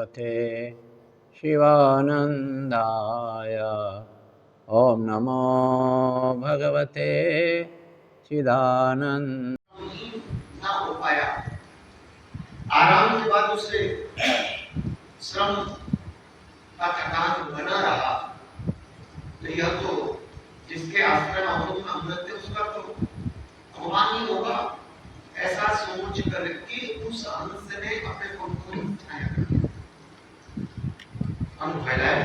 भगवते शिवानंदाय। ओम नमो भगवते चिदानंद। ना हो पाया, आराम के बाद उसे श्रम का थकान बना रहा, तो यह तो जिसके आश्रय में अमृत है उसका तो अपमान ही होगा। ऐसा सोच करके उस हंस ने अपने पंखों को उठाया, पंख फैलाए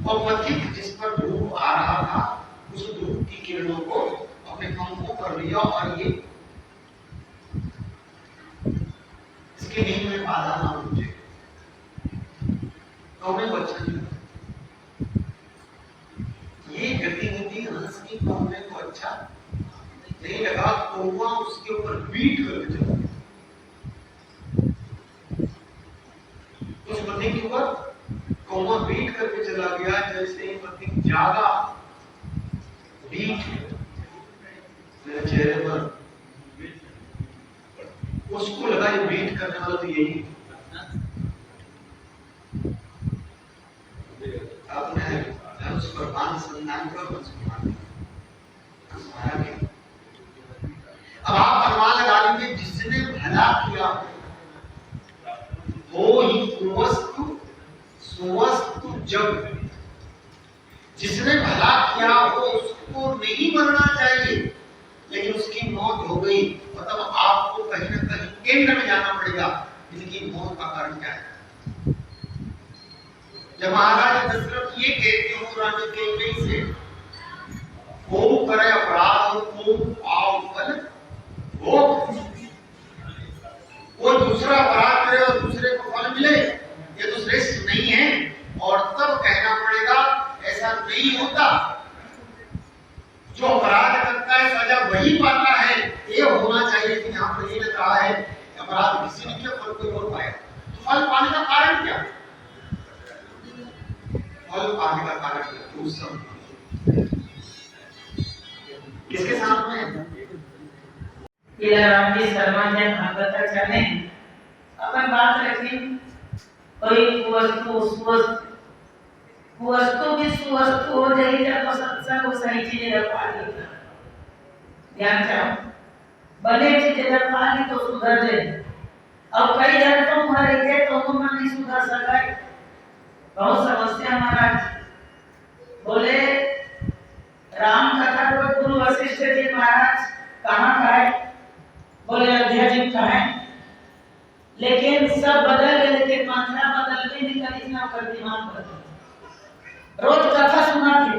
और पथिक जिस पर धूप आ रहा था उस धूप की किरणों को अपने पंखों पर लिया और ये इसके नींद में बाधा ना मुझे तो मैं बच्चा नहीं। ये गतिविधि हंस की कौवे को अच्छा नहीं लगा। कौवा उसके ऊपर बीट करके चला गया, उस पति के ऊपर कौवा बीट करके चला गया। जैसे ही पति जागा, बीट मेरे चेहरे पर, उसको लगा ये बीट करने वाला तो यही। आपने उस पर बांध संधान कर अब आप अनुमान लगा लीजिए, जिसने भला किया हो ही कुवस्तु सुवस्तु जग। जिसने भला किया हो उसको नहीं मरना चाहिए, लेकिन उसकी मौत हो गई, मतलब आपको कहीं ना कहीं केंद्र में जाना पड़ेगा। इसकी मौत का कारण क्या है? जब महाराज दशरथ ये कहते हो राजा कैकेयी से, को करे अपराध को पाव फल वो, कोई दूसरा अपराध करे और दूसरे को फल मिले, ये तो श्रेष्ठ नहीं है। और तब कहना पड़ेगा ऐसा नहीं होता, जो अपराध करता है सजा वही पाता है, ये होना चाहिए। लेकिन यहाँ पर ये लग रहा है अपराध किसी ने किया, फल कोई और पाया। तो फल पाने का कारण क्या? फल पाने का कारण किसके सामने है? राम जी शर्मा जी भागवत चले अपन बात रखें। कोई वस्तु भी सुवस्तु हो जाएगी जब तो सत्संग को सही चीजें रख पाएगी। ध्यान चाहो, भले चीजें रख पाएगी तो सुधर जाए। अब कई जन तो हमारे थे तो मन नहीं सुधर सका, बहुत समस्या। महाराज बोले राम कथा को गुरु वशिष्ठ जी महाराज कहाँ का है? बोले अयोध्या जी का है। लेकिन सब बदल गए, लेकिन मात्रा बदलने निकल इतना कर दिमाग बदल। रोज कथा सुनाते,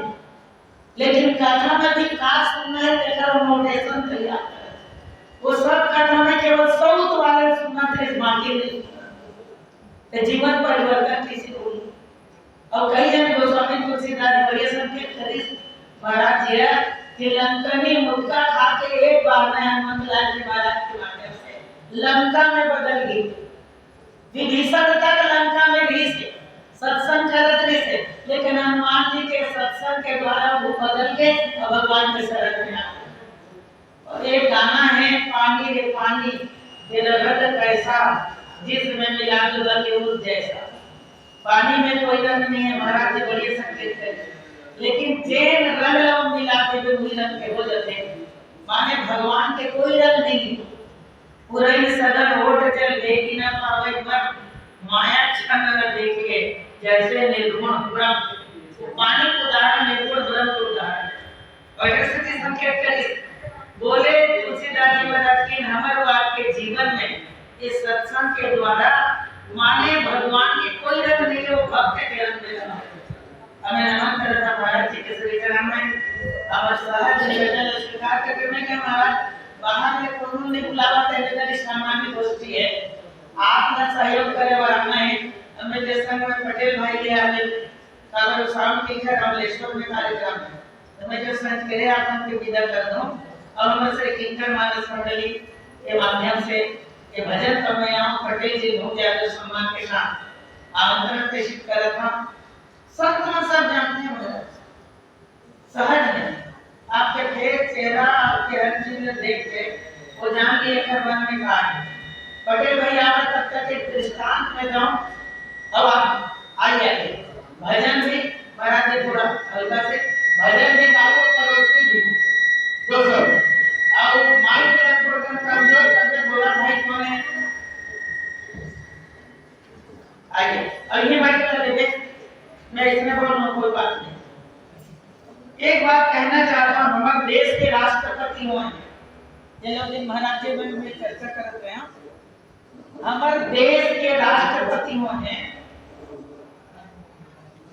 लेकिन कथा में भी काज सुनना है तेरा मोटिवेशन तैयार कर। वो सब कथा में केवल सौत वाले सुनाते, बाकी नहीं। तो जीवन परिवर्तन किसी को नहीं। और कई जन गोस्वामी तुलसीदास बड़े संकेत करी महाराज जी कि लंकनी मुक्का खा के एक बार में हनुमत लाल जी महाराज के माध्यम से लंका में बदल गई। विभीषण तक लंका में भी से सत्संग करत रहे थे, लेकिन हनुमान जी के सत्संग के द्वारा वो बदल के भगवान के शरण में आ गए। और एक गाना है, पानी रे पानी तेरा रंग कैसा, जिसमें मिला जुला के उस जैसा। पानी में कोई रंग नहीं है, महाराज जी बड़े संकेत करते, लेकिन जैन रंग मिलाते हुए वही रंग के हो जाते। माने भगवान के कोई रंग नहीं। पुरई सदन ओट जल देखी न पावे मन, माया छन न देखिए जैसे निर्गुण ब्रह्म। पानी को उदाहरण, निर्गुण ब्रह्म को उदाहरण। और ऐसे संकेत करे बोले तुलसीदास जी महाराज की हमारे आपके जीवन में इस सत्संग के द्वारा माने भगवान के कोई रंग नहीं है, वो भक्त के रंग में लगा। हमें नमन करता महाराज जी के श्री चरण में। अब सहज निवेदन स्वीकार करके मैं क्या महाराज बाहर में कोई नहीं बुलावा, तेरे सामान्य दोस्ती है, आप ना सहयोग करे और हम नहीं। हमें जैसा में पटेल भाई ले आवे काबर शाम के घर अमलेश्वर में कार्यक्रम है, तो मैं जो संत करे आप हमके विदा कर दो। और हम से किंकर मानस मंडली के माध्यम से ये भजन तो मैं यहाँ पटेल जी बहुत ज्यादा सम्मान के साथ आमंत्रण प्रेषित करा था। सब जानते हैं महाराज, सहज नहीं। आपके फेस चेहरा आपके हर चीज देख के वो जान लिए मन में कहा है। पटेल भाई आवे तब तक एक दृष्टांत में जाऊं अब आप आइए भजन भी महाराज जी थोड़ा हल्का से भजन भी गाओ और उसकी भी दोस्तों आओ माइक का थोड़ा कमजोर करके बोला भाई कौन है आइए अब ये माइक का लेते मैं इसमें बोल रहा हूँ कोई बात नहीं एक बात कहना चाहता हूँ हमारे देश के राष्ट्रपति हुए हैं ये लोग दिन महाराज जी में चर्चा करते हैं हमारे देश के राष्ट्रपति हुए हैं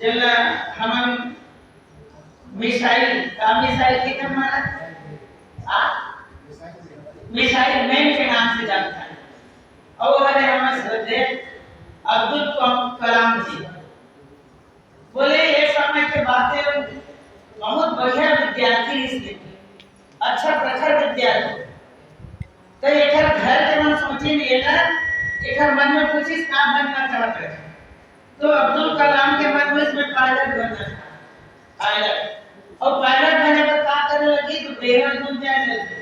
जल हम मिसाइल का मिसाइल की महाराज मिसाइल मैन के नाम से जानता है और हमारे हमारे श्रद्धेय अब्दुल कलाम जी बोले ये समय के बातें बहुत बढ़िया विद्यार्थी इसलिए अच्छा प्रखर विद्यार्थी तो एक घर के मन सोची नहीं है एक मन में कुछ इस काम बनना चाहते हैं तो अब्दुल कलाम के मन में इसमें पायलट बनना था पायलट और पायलट बनने पर क्या करने लगी तो देहरादून जाने लगी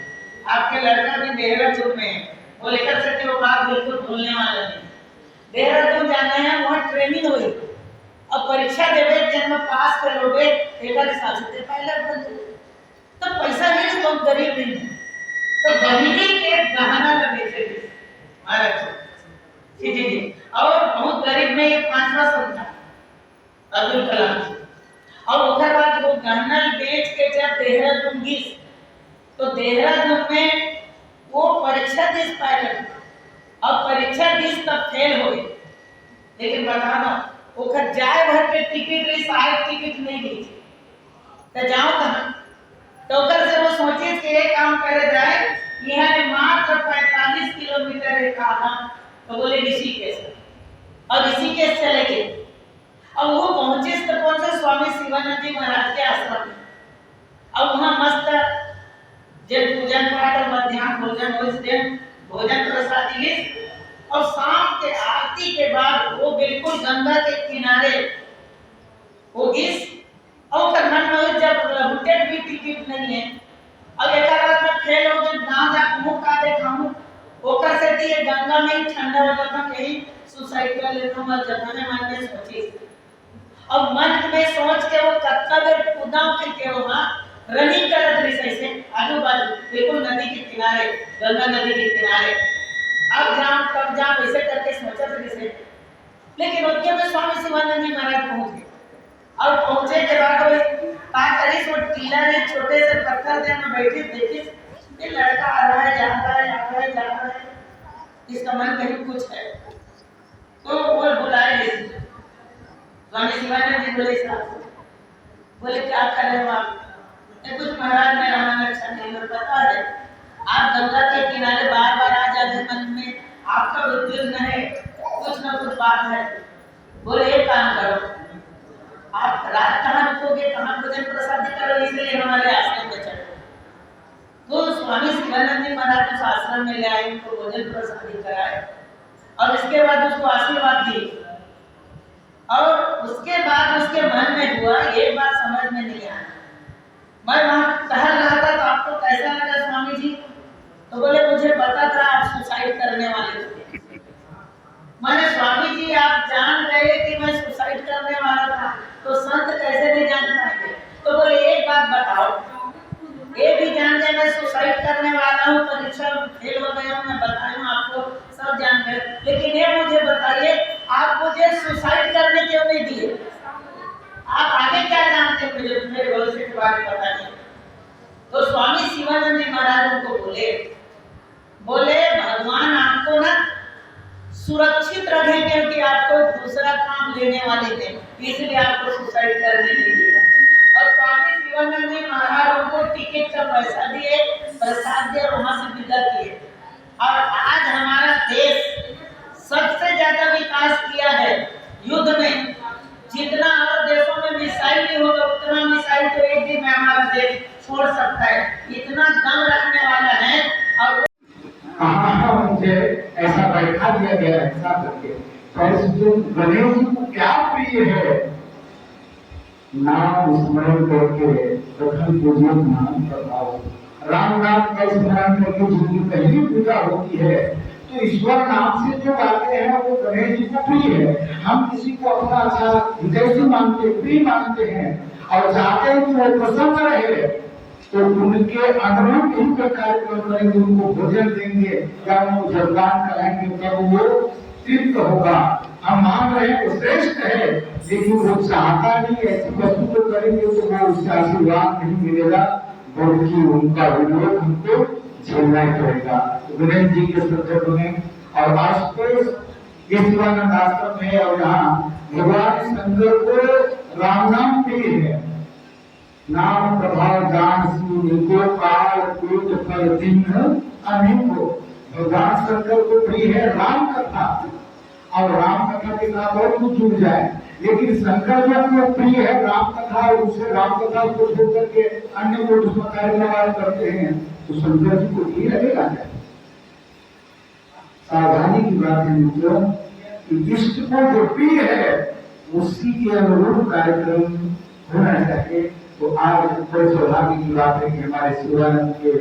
आपके लड़का भी देहरादून में है वो लेकर सकते वो बात बिल्कुल भूलने वाला नहीं देहरादून जाना है वहाँ ट्रेनिंग हुई अब परीक्षा देवे जन्म पास करोगे एक हिसाब से पायलट बन तो पैसा नहीं तो गरीब नहीं तो गरीबी के गहना लगे थे महाराज जी जी जी और बहुत गरीब में ये पांचवा संख्या अब्दुल कलाम जी और उसके बाद वो गहना बेच के जब देहरादून गई तो देहरादून में वो परीक्षा दी पायलट अब परीक्षा दी तब फेल हो गई लेकिन बता दो वो जाए भर के टिकट ली शायद टिकट नहीं दी तो जाओ कहाँ तो से वो सोचे कि एक काम करे जाए यहाँ ने मात्र 45 किलोमीटर है कहा तो बोले ऋषिकेश और ऋषिकेश चले गए अब वो पहुंचे तो कौन से स्वामी शिवानंद जी महाराज के आश्रम में अब वहाँ मस्त जब पूजन पाठ और मध्याह्न भोजन हो इस दिन भोजन प्रसाद ली और शाम के आरती के बाद वो बिल्कुल गंगा के किनारे वो इस और मन में जब होटल भी टिकट नहीं है अब एक बार में फेल हो गए ना जा मुंह का देखाऊं ओकर से ये गंगा में ही ठंडा हो जाता कहीं सुसाइड कर लेता मर जाता मैं मन में सोची अब मन में सोच के वो कत्ता में कूदाओ के वहां रनिंग करत रही सही से आजू बाजू बिल्कुल नदी के किनारे गंगा नदी के किनारे अब जाम तब जाम ऐसे करके सोचा रही से लेकिन उनके में स्वामी शिवानंद जी महाराज पहुंच गए और पहुंचे के बाद वो का करी सो टीला ने छोटे से पत्थर दे में बैठी देखी ये लड़का आ रहा है जा रहा है इसका मन कहीं कुछ है तो वो बुलाए नहीं स्वामी शिवानंद जी बोले साहब बोले क्या कर रहे हो आप कुछ महाराज मेरा मन अच्छा नहीं और पता है आप गंगा के किनारे बार बार आ जाते मन में आपका उद्देश्य न है कुछ न कुछ बात है बोले एक काम करो आप रात कहाँ रुकोगे कहाँ भोजन प्रसाद करो इसलिए हमारे आश्रम में चलो तो स्वामी शिवानंद जी महाराज उस आश्रम में ले आए उनको भोजन प्रसाद कराए और इसके बाद उसको आशीर्वाद दी और उसके बाद उसके मन में हुआ ये बात समझ में नहीं आया मैं वहाँ टहल रहा था तो आपको कैसा लगा स्वामी जी तो बोले मुझे पता था आप सुसाइड करने वाले थे मैंने स्वामी जी आप जान गए कि मैं सुसाइड करने वाला था तो संत कैसे नहीं जान पाएंगे तो बोले एक बात बताओ ये भी जान गए मैं सुसाइड करने वाला हूँ परीक्षा फेल हो गया हूँ मैं बताऊँ आपको सब जान गए लेकिन ये मुझे बताइए आप मुझे सुसाइड करने क्यों नहीं दिए आप आगे क्या जानते हैं मुझे मेरे भविष्य के बारे में पता नहीं तो स्वामी शिवानंद जी महाराज उनको बोले भगवान आपको ना सुरक्षित रखे क्योंकि आपको दूसरा काम लेने वाले थे इसलिए आपको सुसाइड करने नहीं दिया और स्वामी शिवानंद जी महाराज उनको टिकट का पैसा दिए प्रसाद दिए वहां से विदा किए और आज हमारा देश सबसे ज्यादा विकास किया है युद्ध में जितना और देशों में मिसाइल नहीं होगा उतना मिसाइल तो एक दिन में हमारा देश छोड़ सकता है इतना दम रखने वाला है और कहाँ मुझे ऐसा बैठा दिया गया ऐसा करके और जो गणेश जी को क्या प्रिय है नाम स्मरण करके प्रथम पूजन नाम करवाओ राम नाम का स्मरण करके जिनकी पहली पूजा होती है तो ईश्वर नाम से जो गाते हैं वो गणेश जी को प्रिय है। हम किसी को अपना अच्छा हितैषी मानते, प्रिय मानते हैं और चाहते हैं कि वो प्रसन्न रहे, तो उनके अनुरूप ही का कार्यक्रम करेंगे, उनको भोजन देंगे या उनको जलदान कराएंगे, तब वो तृप्त होगा। हम मान रहे हैं वो श्रेष्ठ है, लेकिन वो चाहता नहीं ऐसी वस्तु को करेंगे तो वो उससे आशीर्वाद नहीं मिलेगा, बल्कि उनका विरोध हमको झेलना ही पड़ेगा। गणेश जी के संदर्भ में और आशुतोष ये शिवानंद आश्रम है और यहाँ भगवान शंकर को राम नाम प्रिय है। नाम प्रभाव जान को काल कूट फल चिन्ह अनेको। भगवान शंकर को प्रिय है राम कथा, और राम कथा के साथ और कुछ जुड़ जाए, लेकिन शंकर जब वो प्रिय है राम कथा, और उससे राम कथा को छोड़ करके अन्य को उसमें कार्यक्रम करते हैं, तो शंकर जी को नहीं लगेगा क्या? सावधानी की बात है मित्रों, कि इष्ट को जो प्रिय है उसी के अनुरूप कार्यक्रम होना चाहिए। तो आज बड़े सौभाग्य की बात है कि हमारे शिवानंद के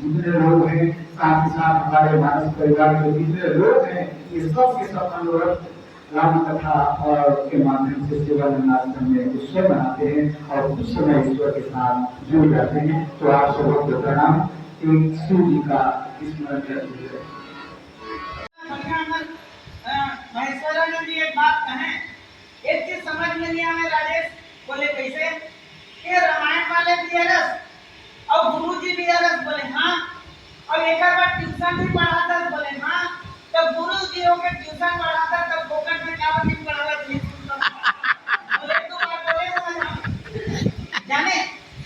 जितने लोग हैं, साथ ही साथ हमारे मानस परिवार के जितने लोग हैं, ये सब के सब मनोरथ राम कथा और के माध्यम से शिवानंद आश्रम में उत्सव मनाते हैं और कुछ समय ईश्वर के साथ जुड़ जाते हैं। तो आप सबों को प्रणाम। एक शिव जी का स्मरण करते हुए महेश्वरानंद जी एक बात कहें, एक चीज समझ में नहीं आया राजेश, बोले कैसे? ये रामायण वाले भी अरस और गुरु जी भी अरस, बोले हाँ, और एक बार ट्यूशन भी पढ़ाता, बोले हाँ, तब गुरु जी हो के ट्यूशन पढ़ाता, तब फोकट में क्या बनी पढ़ावा नहीं बोले तो बात बोले जाने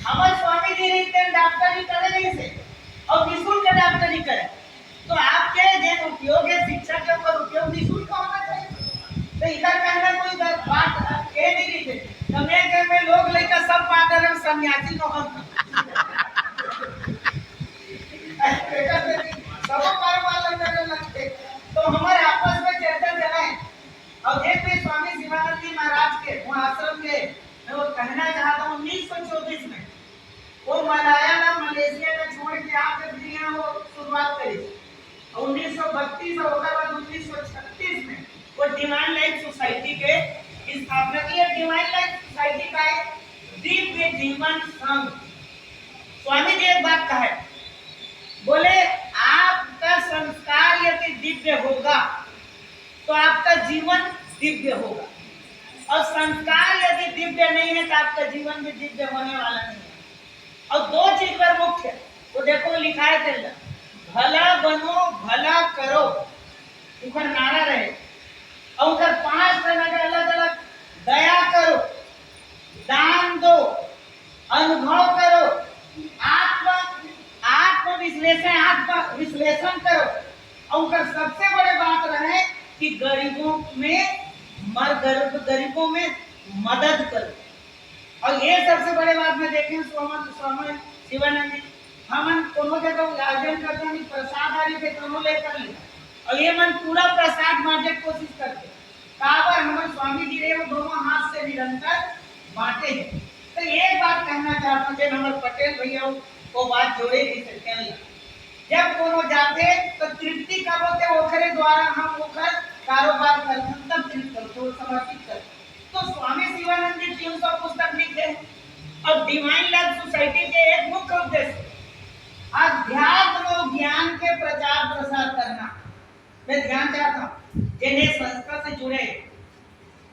हमारे स्वामी जी रीते डॉक्टरी करे नहीं से और निःशुल्क डॉक्टरी करे, तो आपके जो उपयोग है शिक्षा के ऊपर उपयोग निःशुल्क होना चाहिए। तो इधर कहना कोई बात कह नहीं रही थे, समय के में लोग लेकर सब पागल है, सन्यासी नो हम सबो कारोबार करने लगते। तो हमारे आपस में चर्चा चलाए और एक भी स्वामी शिवानंद जी महाराज के वो आश्रम के मैं वो कहना चाहता हूँ 1924 में वो मलयालम मलेशिया में छोड़ के आके दुनिया वो शुरुआत करी। 1932 और बाद 1936 में वो डिवाइन लाइफ सोसाइटी के स्थापना की। डिवाइन लाइफ सोसाइटी का एक दिव्य जीवन संघ। स्वामी जी एक बात कहे, बोले आपका संस्कार यदि दिव्य होगा तो आपका जीवन दिव्य होगा, और संस्कार यदि दिव्य नहीं है तो आपका जीवन भी दिव्य होने वाला नहीं है। और दो चीज पर मुख्य वो देखो लिखा है चल भला बनो भला करो, ऊपर नारा रहे, और उधर 5 तरह अलग अलग दया करो, दान दो, अनुभव करो, आत्म विश्लेषण करो, और उनका सबसे बड़े बात रहे कि गरीबों में मदद करो। और ये सबसे बड़े बात में देखें स्वामी शिवानंद जी हम कोनो जगह आयोजन करते हैं प्रसाद आदि पे दोनों लेकर ले, और ये मन पूरा प्रसाद बांटने की कोशिश करते। काबर हमारे स्वामी जी ने वो दोनों हाथ से निरंतर बांटे हैं। तो ये बात कहना चाहता हूँ जब हमारे पटेल भैया वो बात जोड़े नहीं सकते। जब कोनो जाते तो तृप्ति कब होते ओखरे द्वारा हम ओखर कारोबार करते तब तृप्त करते वो समर्पित करते। तो स्वामी शिवानंद जी 300 पुस्तक लिखे और डिवाइन लाइफ सोसाइटी के एक मुख्य उद्देश्य अध्यात्म और ज्ञान के प्रचार प्रसार करना। मैं ध्यान चाहता हूँ जिन्हें संस्था से जुड़े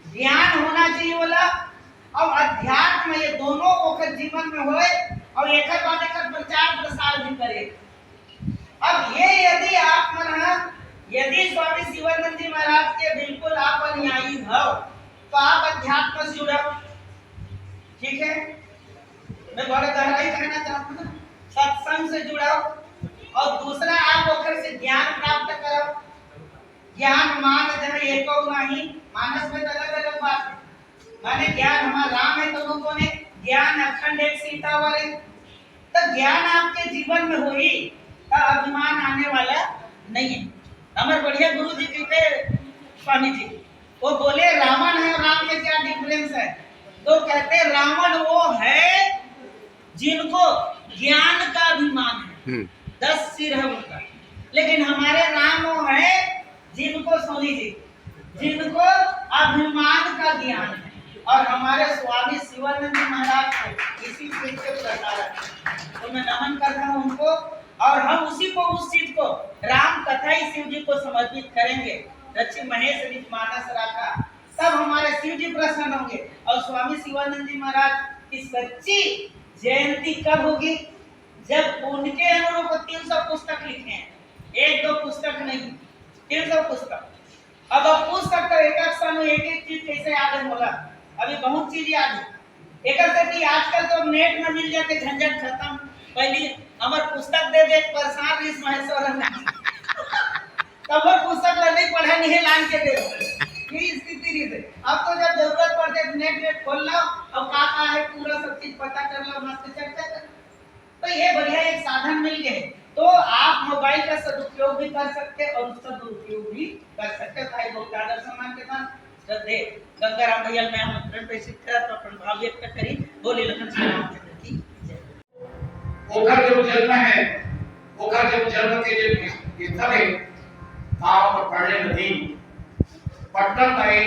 ज्ञान होना चाहिए बोला और अध्यात्म, ये दोनों ओकर जीवन में होए और एक बाद एक प्रचार प्रसार भी करे। अब ये यदि आप मन यदि स्वामी शिवानंद जी महाराज के बिल्कुल आप अनुयायी हो तो आप अध्यात्म से जुड़ो, ठीक है। मैं बड़े गहराई कहना चाहता हूँ सत्संग से जुड़ो, और दूसरा आप ओकर से ज्ञान प्राप्त करो। ज्ञान मान जन एको नहीं, मानस में अलग अलग बात है, माने ज्ञान हमारा राम है तो लोगों ने ज्ञान अखंड एक सीता वाले। तो ज्ञान आपके जीवन में हुई तो अभिमान आने वाला नहीं है। हमारे बढ़िया गुरु जी कहते स्वामी जी वो बोले रावण है और राम में क्या डिफरेंस है? तो कहते रावण वो है जिनको ज्ञान का अभिमान है, 10 सिर है उनका। लेकिन हमारे राम वो है जिनको सोनी जी, जिनको अभिमान का ज्ञान है। और हमारे स्वामी शिवानंद जी महाराज को इसी चीज के प्रसारक, तो मैं नमन करता हूँ उनको। और हम उसी को, उस चीज को राम कथा ही शिव जी को समर्पित करेंगे। रचि महेश रिच मानस राखा, तब हमारे शिव जी प्रसन्न होंगे। और स्वामी शिवानंद जी महाराज की सच्ची जयंती कब होगी? जब उनके अनुरूप 300 पुस्तक लिखे हैं, 1-2 पुस्तक नहीं, 300 पुस्तक। अब पुस्तक तो एक साल में एक चीज कैसे याद है बोला, अभी बहुत चीज याद है। एक कि आजकल तो नेट में मिल जाते, झंझट खत्म। पहले हमार पुस्तक दे दे परेशान रिस महेश्वर तब पुस्तक नहीं पढ़ा नहीं लान के दे ये स्थिति नहीं है। अब तो जब जरूरत पड़ते नेट खोल लो, अब कहाँ है पूरा सब चीज पता कर लो, मस्त चर्चा कर। तो ये बढ़िया एक साधन मिल गए, तो आप मोबाइल का सदुपयोग भी कर सकते और उसका दुरुपयोग भी कर सकते। भाई बहुत आदर सम्मान के साथ श्रद्धे गंगाराम भैया मैं आमंत्रण प्रेषित करा तो अपन भाव व्यक्त करी। बोले लखन श्री रामचंद्र की जय। ओखर जो जन्म है, ओखर जब जन्म के जो स्थल है, आप पढ़ने नदी पटना गए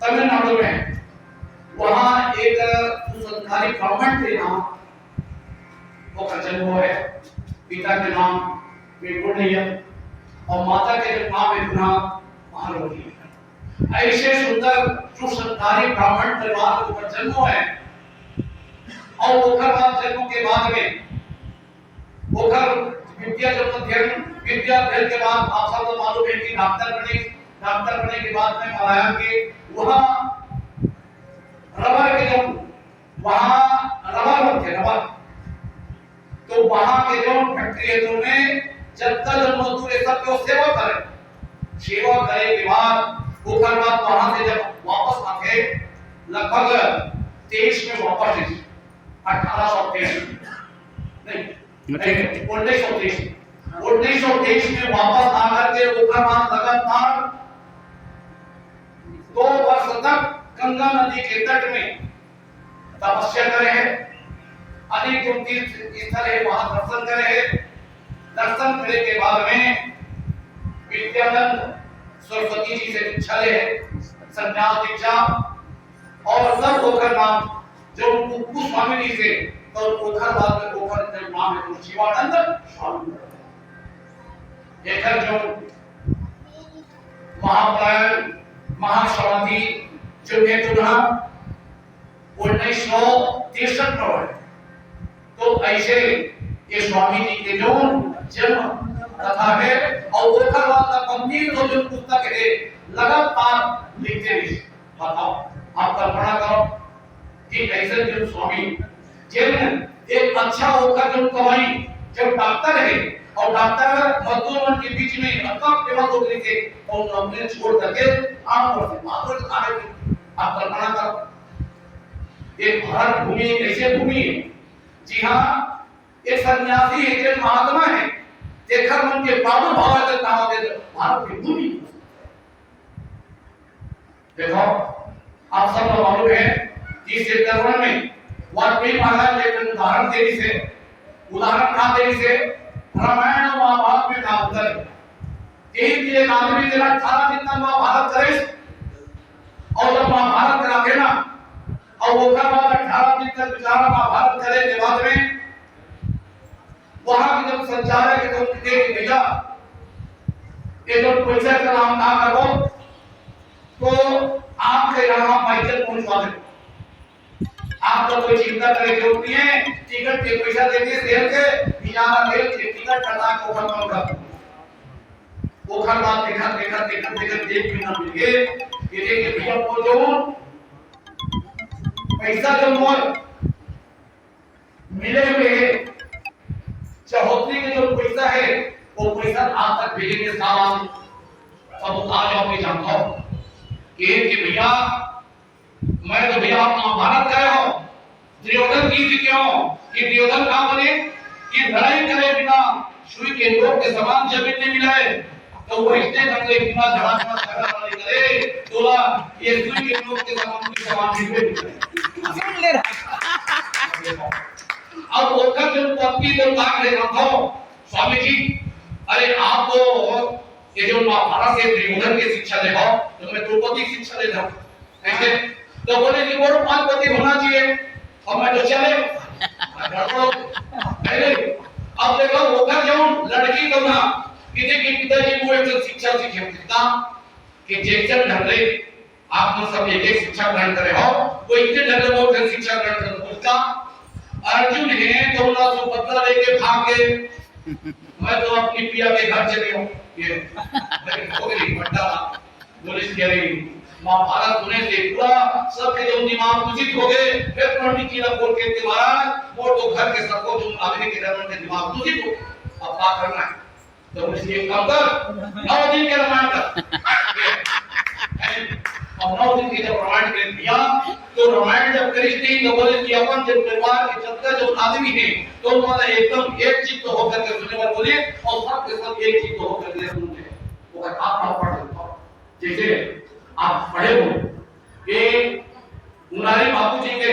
तमिलनाडु में, वहाँ एक सरकारी गवर्नमेंट थे ना, ओखर जन्म हुआ है। पिता के नाम वेंकुटैया और माता के नाम इतना महारोगी। ऐसे सुंदर जो सरकारी ब्राह्मण परिवार का जन्म हुआ है। और ओखर बाद जन्म के बाद में ओखर विद्या अध्ययन के बाद आप सबको मालूम है कि डॉक्टर बनने के बाद में पाया कि वहाँ रबर के जो रबर तो वहाँ के जो फैक्ट्री है तो में जब तक मजदूर सब को सेवा करे के बाद ओखर बाद वहाँ से जब वापस आके लगभग 23 में वापस 1823 नहीं 1923 में वापस आकर के ओखर बाद लगातार 2 वर्ष तक गंगा नदी के तट में तपस्या करे हैं। अनेक जो तीर्थ स्थल है वहां दर्शन करे हैं। दर्शन करने के बाद में विद्यानंद सरस्वती जी से दीक्षा ले, संन्यास दीक्षा और सब ओखर नाम जो कुछ स्वामी जी से तो ओखर बाद में ओखर का नाम है शिवानंद स्वामी। एकर जो महाप्रयाण महासमाधि जो है तो 1963 में है। तो ऐसे ये स्वामी जी के जो जन्म कथा है और ओखर वाला गंभीर जो पुस्तक है लगातार लिखते रहे। बताओ आप कल्पना करो कि ऐसे जो स्वामी जिन एक अच्छा ओखर जो कमाई जब डॉक्टर है और डॉक्टर मजदूरों के बीच में इतना फेमस हो गए थे और नौकरी छोड़ करके आप आप कल्पना करो एक भारत भूमि ऐसे भूमि है। जी हाँ, एक सन्यासी एक महात्मा है देखकर मन के प्रादुर्भाव है कहा दे भारत की भूमि। देखो आप सब लोग मालूम है कि इस चरण में वाल्मीकि महाराज ने उदाहरण देने से रामायण और महाभारत में का अंतर है। एक आदमी तेरा 18 दिन तक महाभारत करे और जब महाभारत कराते ना और वो का बाद 18 दिन तक बेचारा महाभारत करे के बाद में वहां के जब संचालक के तो के भैया ये जो पैसा का नाम ना करो तो आपके यहाँ माइकल पहुंचवा दे। आप तो कोई चिंता करे जो नहीं है, टिकट के पैसा देके रेल के बिना रेल के टिकट कटा को खत्म कर वो खर बात देखा देख भी ना मिल गए। ये के भैया को जो पैसा जो मोर मिले हुए चौधरी के जो पैसा है वो पैसा आज तक भेजे के सामान सब आज आप जानता हो कि भैया मैं तो भैया आप महाभारत गए हो दुर्योधन की क्यों कि दुर्योधन कहां बने कि लड़ाई करे बिना सुई के नोक के समान जमीन नहीं मिलाए तो वो इतने दंगे बिना झगड़ा लड़ाई करे तोला ये सुई के नोक के समान नहीं सुन ले रहा। अब ओखर जो पत्नी को काट ले रहा था स्वामी जी अरे आप तो ये जो महाभारत से दुर्योधन की शिक्षा ले हो, तो मैं द्रौपदी की शिक्षा ले जाऊं ऐसे, तो बोले कि वो 5 पति होना चाहिए और मैं तो चले अरे अब देखो वो घर जाऊं लड़की तो ना किसी के पिताजी को एक शिक्षा सीखे कितना कि जैसे ढंगे आप लोग सब एक शिक्षा ग्रहण करे हो, वो इतने ढंगे वो शिक्षा ग्रहण कर उसका अर्जुन है तो ना सुभद्रा लेके भागे, मैं तो अपनी पिया के घर चले हूँ ये हो गई बट्टा पुलिस कह रही महाभारत होने से पूरा सबके जो दिमाग दूषित हो गए, फिर पंडित जी ने बोल के महाराज वो तो घर के सबको जो आदमी के रावण के दिमाग दूषित हो, अब क्या करना है तो पुलिस एक काम कर 9 दिन के रामायण कर और 9 दिन के जब रामायण कर दिया तो रामायण जब करी थी तो बोले कि अपन जब परिवार के चलते जो आदमी है तो उन्होंने एकदम एक चित्त होकर के सुनने पर बोले और सब के सब एक चित्त होकर के सुनते वो आप पढ़ जैसे आप पढ़े हो कि मुरारी बापू जी के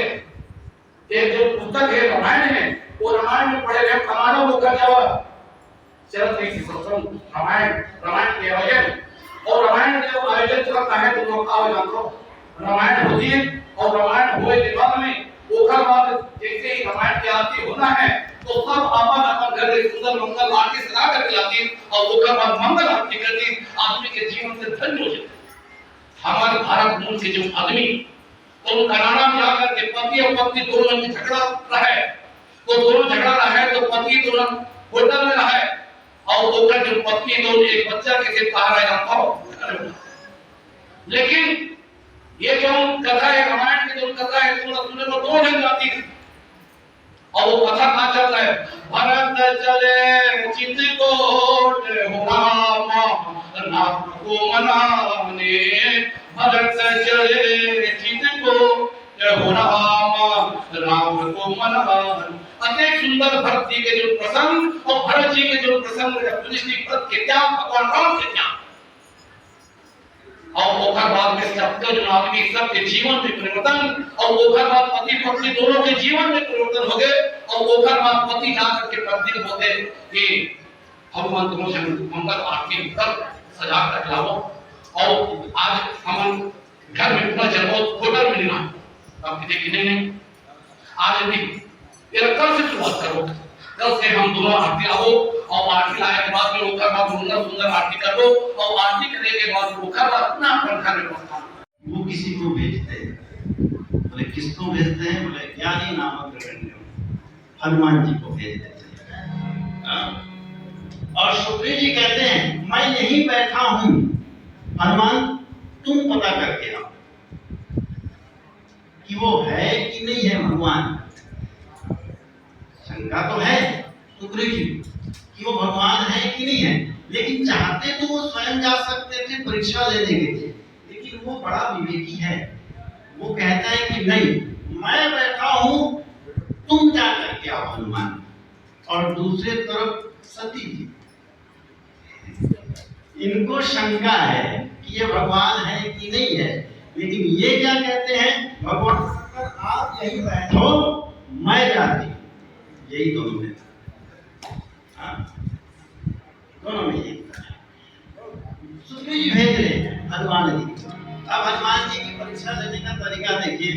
एक जो पुस्तक है रामायण है, वो रामायण में पढ़े हैं कमानो मुखर जावा चलत एक सत्संग रामायण के आयोजन और रामायण के आयोजन चलता है तो लोग आओ जानते रामायण होती है और रामायण हुए के बाद में ओखर बाद जैसे ही रामायण की आरती होना है तो सब अपन घर में सुंदर मंगल आरती सजा करके लाती और ओखर बाद मंगल आरती करती, आदमी के जीवन से धन्य हो जाते। हमारे भारत मूल के जो आदमी तो कनाडा में जाकर के पति और पत्नी दोनों में झगड़ा रहे तो दोनों झगड़ा रहे तो पति दोनों होटल में रहे और ओकर जो पत्नी तो एक बच्चा के साथ कहा रहा था, लेकिन ये जो कथा है रामायण की जो कथा है थोड़ा सुनने में 2 ढंग आती है और वो कथा कहाँ चल रहा है भरत चले चित्रकूट हो राम को मनाने, भरत चले चित्रकूट हो राम को मनाने। अनेक सुंदर भरत जी के जो प्रसंग और भरत जी के जो प्रसंग युधिष्ठिर के क्या भगवान राम के क्या और ओखर बाद में सबके जो आदमी सबके जीवन में परिवर्तन और ओखर बाद पति पत्नी दोनों के जीवन में परिवर्तन हो गए और ओखर बाद पति जाकर के पत्नी बोलते कि भगवान तुम से मंगल आरती कर सजा कर लाओ और आज हम घर में पूरा जन्मो होटल में लेना आप देखिए नहीं आज नहीं ये कल से शुरुआत करो, कल से हम दोनों आरती लाओ और आरती लाए के बाद में ओखर बाद सुंदर आरती करो और आरती करने के बाद ओखर बाद अपना घर में पहुंचना। वो किसी को भेजते हैं, बोले किसको भेजते हैं, बोले ज्ञानी नामक हनुमान जी को भेज देते हैं। और सुग्रीव जी कहते हैं मैं यहीं बैठा हूं हनुमान तुम पता करके आओ कि वो है कि नहीं है भगवान। शंका तो है सुग्रीव जी कि वो भगवान है कि नहीं है, लेकिन चाहते तो वो स्वयं जा सकते थे परीक्षा लेने के लिए, लेकिन वो बड़ा विवेकी है, वो कहता है कि नहीं मैं बैठा हूं तुम जा करके आओ हनुमान। और दूसरे तरफ सती जी इनको शंका है कि ये भगवान है कि नहीं है, लेकिन ये क्या कहते हैं भगवान आप यही बैठो मैं जाती, यही दोनों में दोनों में यही सुग्रीव जी भेज रहे हनुमान जी। अब हनुमान जी की परीक्षा लेने का तरीका देखिए,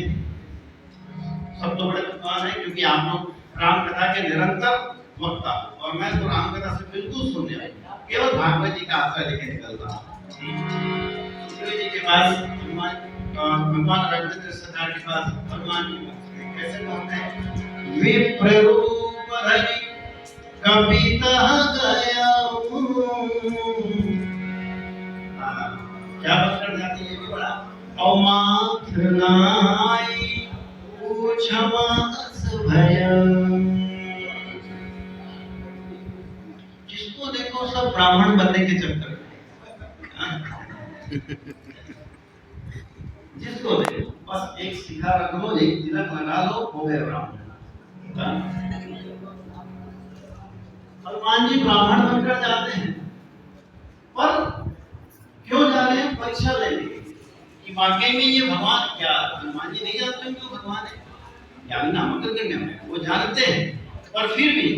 सब तो बड़े विद्वान है क्योंकि आप लोग राम कथा के निरंतर वक्ता और मैं तो राम कथा से बिल्कुल सुनने वाला केवल भागवत जी का आश्रय लेके निकलता हूँ। सुग्रीव जी के पास भगवान रामचंद्र सरकार के पास हनुमान जी कैसे बोलते हैं विप्र रूप धरि कपिता गया क्या बात कर जाती है बड़ा अमात्र नाई पूछवा भयं। जिसको देखो सब ब्राह्मण बनने के चक्कर में, जिसको देखो बस एक शिखा रख लो एक तिलक लगा लो हो गए ब्राह्मण। हनुमान जी ब्राह्मण बनकर जाते हैं, पर क्यों जा रहे हैं परीक्षा लेने कि वाकई में ये भगवान क्या। हनुमान जी नहीं जानते क्यों भगवान है, ज्ञानी नामक में वो जानते हैं, पर फिर भी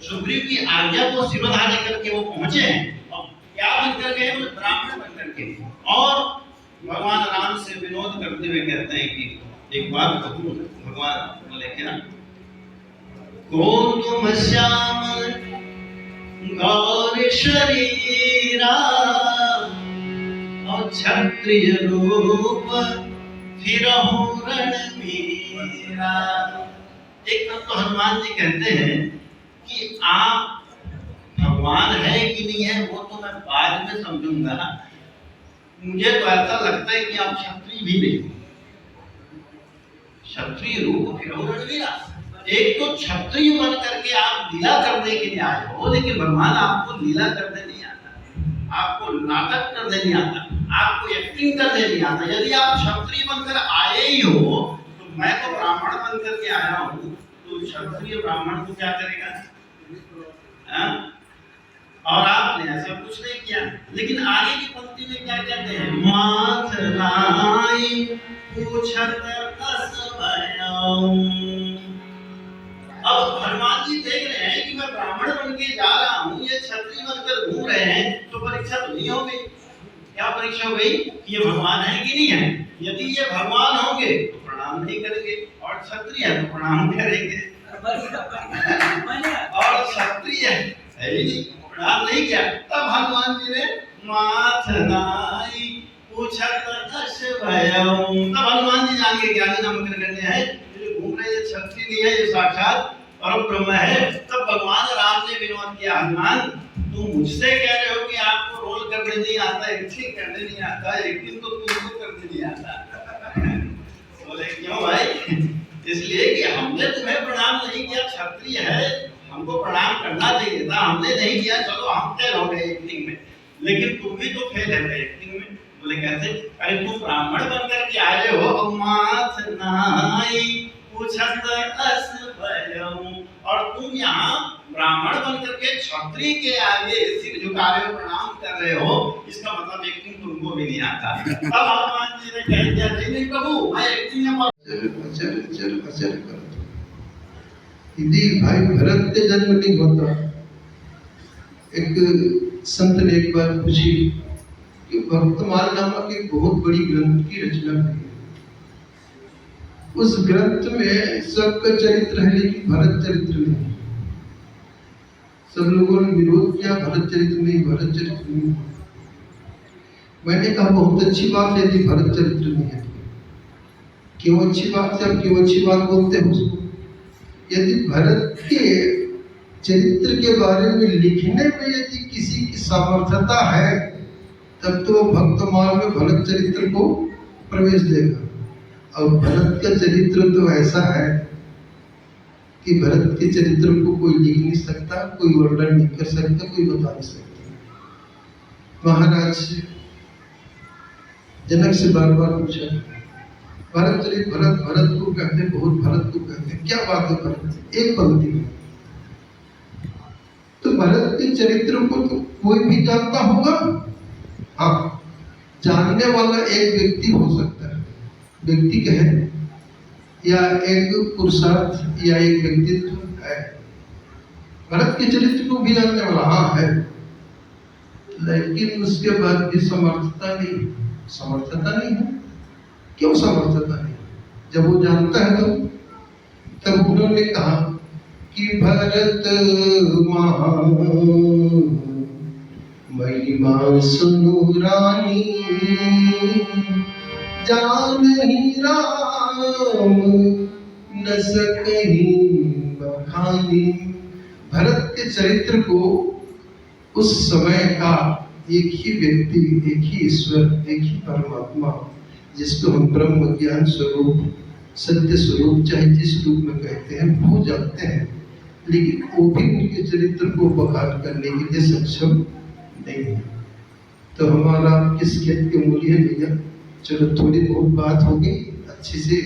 सुग्रीव की आज्ञा को शिरोधार्य करके वो पहुंचे हैं। और क्या बन करके? वो ब्राह्मण बन करके। और भगवान राम से विनोद करते हुए कहते हैं कि एक बात कहूं, भगवान बोले क्या, को तुम श्याम गौर शरीरा और क्षत्रिय रूप फिरहु रणवीरा। एक तो हनुमान जी कहते हैं कि आप भगवान है कि नहीं है वो तो मैं बाद में समझूंगा, मुझे तो ऐसा लगता है कि आप क्षत्रिय भी नहीं, क्षत्रिय रूप फिरहु रणवीरा। एक तो क्षत्रिय बन करके आप लीला करने के लिए आए हो, लेकिन भगवान आपको लीला करने नहीं आता, आपको नाटक करने नहीं आता, आपको एक्टिंग करने नहीं आता। यदि आप क्षत्रिय बनकर आए ही हो तो मैं तो ब्राह्मण बन करके आया हूँ, तो क्षत्रिय ब्राह्मण को क्या करेगा? और आपने ऐसा कुछ नहीं किया। लेकिन आगे की पंक्ति में क्या कहते हैं? माथ लाई पूछत असभयम्। अब हनुमान जी देख रहे हैं कि मैं ब्राह्मण बन के जा रहा हूँ, ये क्षत्रिय बनकर घूम रहे हैं, तो परीक्षा तो नहीं हो गई। क्या परीक्षा हो गई कि ये भगवान है कि नहीं है? यदि ये भगवान होंगे तो प्रणाम नहीं करेंगे, और क्षत्रिय है तो प्रणाम करेंगे, और क्षत्रिय है ही नहीं, प्रणाम नहीं किया। तब हनुमान जी ने माथ लाई पूछत असभयम्। तब हनुमान जी जान के ज्ञानी नाम करने हैं, घूम रहे ये क्षत्रिय नहीं है, ये साक्षात परम ब्रह्म है। तब भगवान राम ने विनोद किया, हनुमान तुम मुझसे कह रहे हो कि आपको रोल करने नहीं आता, एक्टिंग करने नहीं आता, एक्टिंग तो तुमको करने नहीं आता। बोले क्यों भाई? इसलिए कि हमने तुम्हें प्रणाम नहीं किया, क्षत्रिय है, हमको प्रणाम करना चाहिए था, हमने नहीं किया, चलो हम फेल हो गए एक्टिंग में, लेकिन तुम भी तो फेल है एक्टिंग में। बोले कैसे? अरे तुम ब्राह्मण बनकर के आए हो, माथ नाई पूछत असभयम्, और तुम यहाँ ब्राह्मण बनकर के क्षत्रिय के आगे सिर झुका रहे हो, प्रणाम कर रहे हो, इसका मतलब एक्टिंग तुमको भी नहीं आता। अब हनुमान जी ने कह दिया, नहीं प्रभु मैं एक्टिंग में आचार्य करतो। यदि भाई भरत के जन्म नहीं होता, एक संत ने एक बार पूछी कि भक्तमाल नामक एक बहुत बड़ी ग्रंथ की रचना हुई, उस ग्रंथ में सबका चरित्र है लेकिन भरत चरित्र नहीं। सब लोगों ने विरोध किया, भरत चरित्र नहीं, भरत चरित्र नहीं। मैंने कहा बहुत अच्छी बात है यदि भरत चरित्र नहीं है। क्यों अच्छी बात है? क्यों अच्छी बात बोलते हैं उसको? यदि भरत के चरित्र के बारे में लिखने में यदि किसी की सामर्थ्यता है, तब तो भक्तमाल में भरत चरित्र को प्रवेश देगा। और भरत का चरित्र तो ऐसा है कि भरत के चरित्र को कोई लिख नहीं सकता, कोई वर्णन नहीं कर सकता, कोई बता नहीं सकता। महाराज जनक से बार बार पूछा, भरत चरित्र, भरत भरत को कहते हैं, बहुत भरत को कहते हैं, क्या बात है भरत? एक पंक्ति में तो भरत के चरित्र को तो कोई भी जानता होगा। हाँ, जानने वाला एक व्यक्ति हो सकता है, व्यक्ति कहे या एक पुरुषार्थ या एक व्यक्तित्व है। भरत के चरित्र को भी जानने वाला हाँ है, लेकिन उसके बाद भी समर्थता नहीं है। क्यों समर्थता नहीं? जब वो जानता है तो तब उन्होंने कहा कि भरत महिमा सुनु रानी, जान ही राम न सकही बखानी। भरत के चरित्र को उस समय का एक ही व्यक्ति, एक ही ईश्वर, एक ही परमात्मा, जिसको हम ब्रह्म ज्ञान स्वरूप, सत्य स्वरूप, चाहे जिस रूप में कहते हैं, वो जानते हैं, लेकिन वो भी उनके चरित्र को बखान करने के लिए सक्षम नहीं है। तो हमारा किस खेत के मूल्य है भैया? चलो थोड़ी बहुत बात हो गई, अच्छी से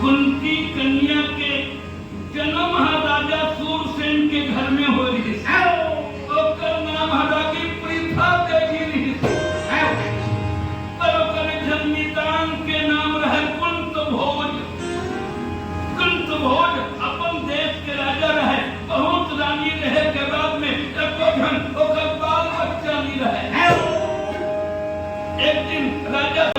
कुंती कन्या के जन्म राजा सूरसेन के घर में हो रही है। ओकर नाम रानी प्रीथा देवी है। पर ओकर जन्मदान के नाम रहे कुंत भोज। कुंत भोज अपन देश के राजा रहे। बहुत रानी रहे के बाद में एको घन ओकर बाल बच्चा नहीं रहे। एक दिन राजा